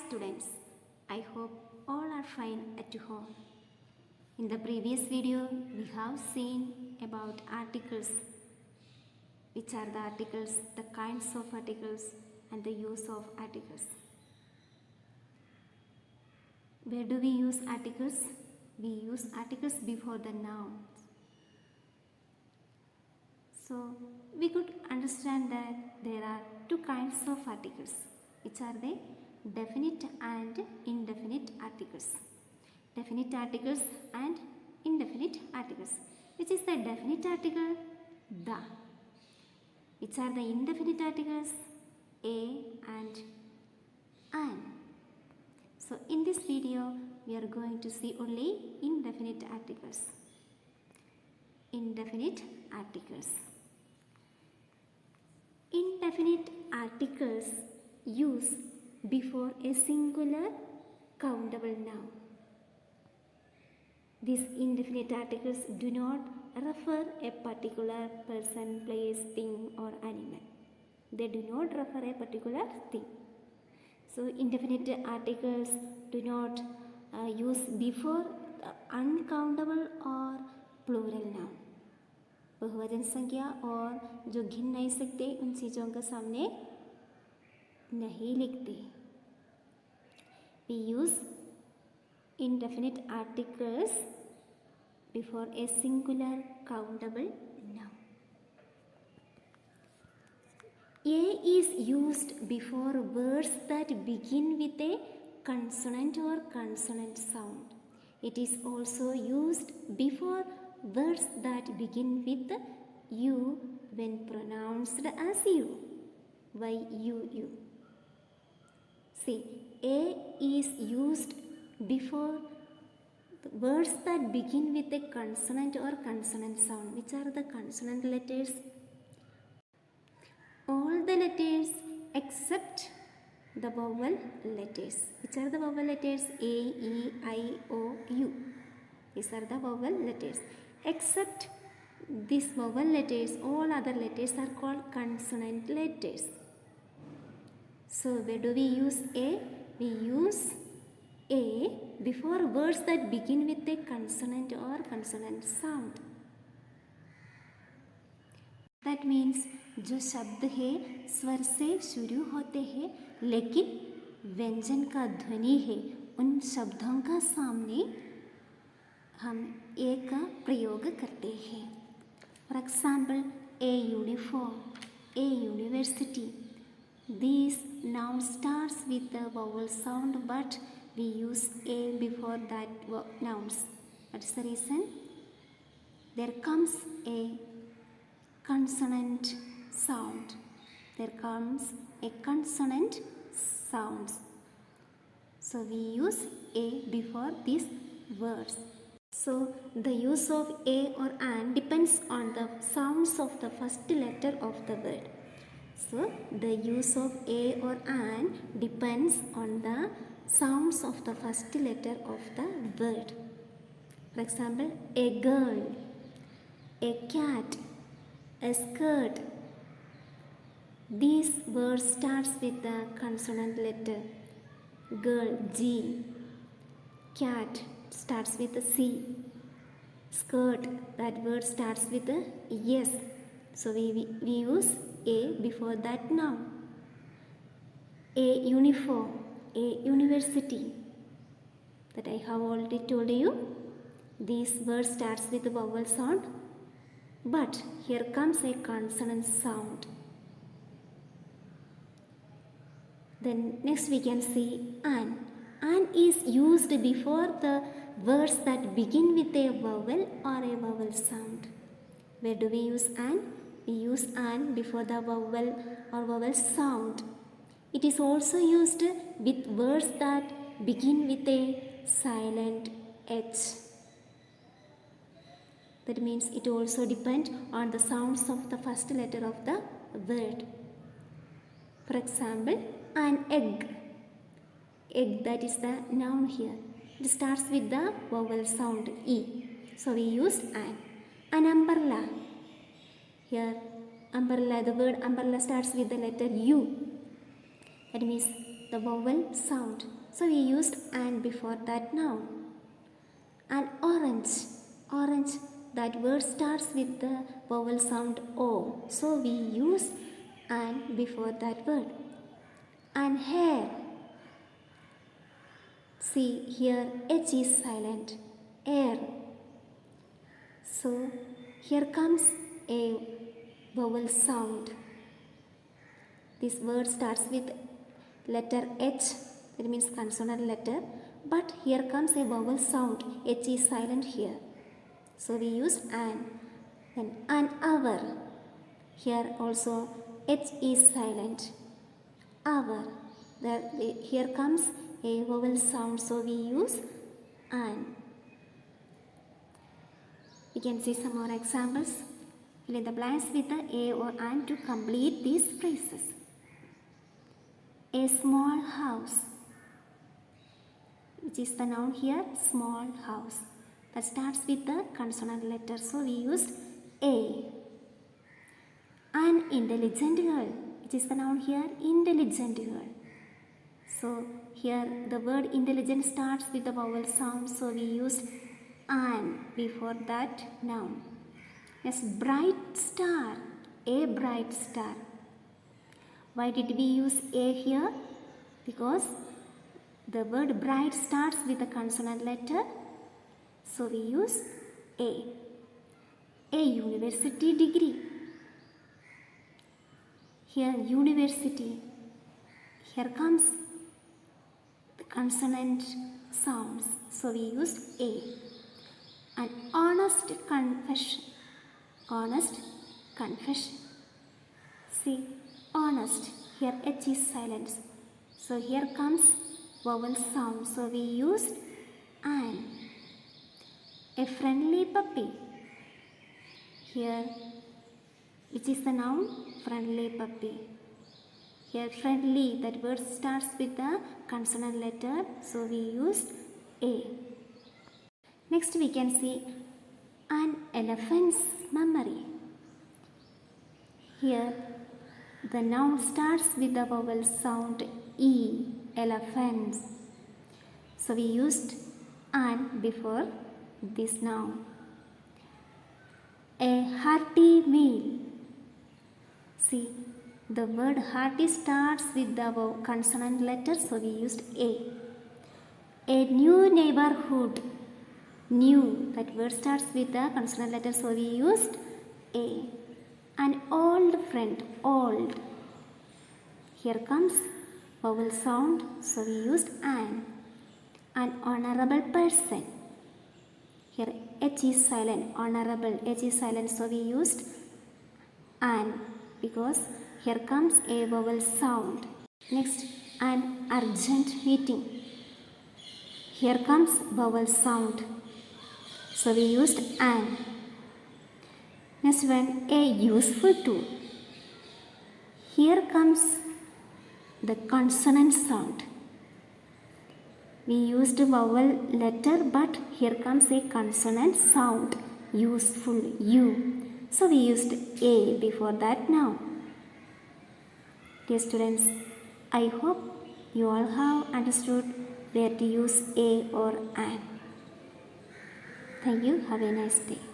students, I hope all are fine at home. In the previous video, we have seen about articles. Which are the articles, the kinds of articles and the use of articles. Where do we use articles? We use articles before the nouns. So, we could understand that there are two kinds of articles. Which are they? Definite and indefinite articles. Definite articles and indefinite articles. Which is the definite article? The. Which are the indefinite articles? A and an. So in this video we are going to see only indefinite articles. Indefinite articles. Indefinite articles use before a singular countable noun. These indefinite articles do not refer a particular person, place, thing or animal. They do not refer a particular thing. So indefinite articles do not use before uncountable or plural noun. बहुवचन संख्या और जो गिन नहीं सकते उन चीज़ों का सामने नहीं लिखते. We use indefinite articles before a singular countable noun. A is used before words that begin with a consonant or consonant sound. It is also used before words that begin with U when pronounced as U. Why U? See, A is used before words that begin with a consonant or consonant sound. Which are the consonant letters? All the letters except the vowel letters. Which are the vowel letters? A, E, I, O, U. These are the vowel letters. Except these vowel letters, all other letters are called consonant letters. So where do we use A? We use A before words that begin with a consonant or consonant sound. That means जो शब्द है स्वर से शुरू होते हैं लेकिन व्यंजन का ध्वनि है उन शब्दों का सामने हम ए का प्रयोग करते हैं. For example a uniform, A university. These noun starts with the vowel sound but we use A before that nouns. What is the reason? There comes a consonant sound. There comes a consonant sound. So we use A before these words. So the use of A or an depends on the sounds of the first letter of the word. So the use of A or an depends on the sounds of the first letter of the word. For example, a girl, a cat, a skirt. These words starts with the consonant letter. Girl, G. Cat starts with a C. Skirt, that word starts with a S. So we use A before that noun. A uniform, a university. That I have already told you. This word starts with a vowel sound. But here comes a consonant sound. Then next we can see an. An is used before the words that begin with a vowel or a vowel sound. Where do we use an? We use an before the vowel or vowel sound. It is also used with words that begin with a silent H. That means it also depends on the sounds of the first letter of the word. For example, an egg. Egg, that is the noun here. It starts with the vowel sound E. So we use an. An umbrella. Here umbrella, the word umbrella starts with the letter U. That means the vowel sound. So we used and before that noun. And orange. Orange, that word starts with the vowel sound O. So we use and before that word. And hair. See here H is silent. Air. So here comes a vowel sound. This word starts with letter H, that means consonant letter, but here comes a vowel sound. H is silent here. So we use an. Then an hour. Here also H is silent. Hour. Here comes a vowel sound, so we use an. We can see some more examples. Fill in the blanks with the a or an to complete these phrases. A small house, which is the noun here, small house. That starts with the consonant letter, so we used a. An intelligent girl, which is the noun here, intelligent girl. So here the word intelligent starts with the vowel sound, so we used an before that noun. Yes, bright star, a bright star. Why did we use a here? Because the word bright starts with a consonant letter, so we use a. A university degree. Here university. Here comes the consonant sounds, so we use a. An honest confession. Honest confession. See, honest. Here H is silent. So here comes vowel sound. So we used an. A friendly puppy. Here, which is the noun? Friendly puppy. Here friendly, that word starts with the consonant letter. So we used a. Next we can see an elephant's memory. Here the noun starts with the vowel sound E, elephants. So we used an before this noun. A hearty meal. See, the word hearty starts with the consonant letter, so we used a. A new neighborhood. New, that word starts with the consonant letter, so we used a. An old friend, old. Here comes vowel sound, so we used an. An honorable person. Here H is silent, honorable, H is silent, so we used an because here comes a vowel sound. Next, an urgent meeting. Here comes vowel sound, so we used an. Next one, a useful tool. Here comes the consonant sound. We used vowel letter, but here comes a consonant sound, useful, U. So we used a before that noun. Dear students, I hope you all have understood where to use a or an. Thank you. Have a nice day.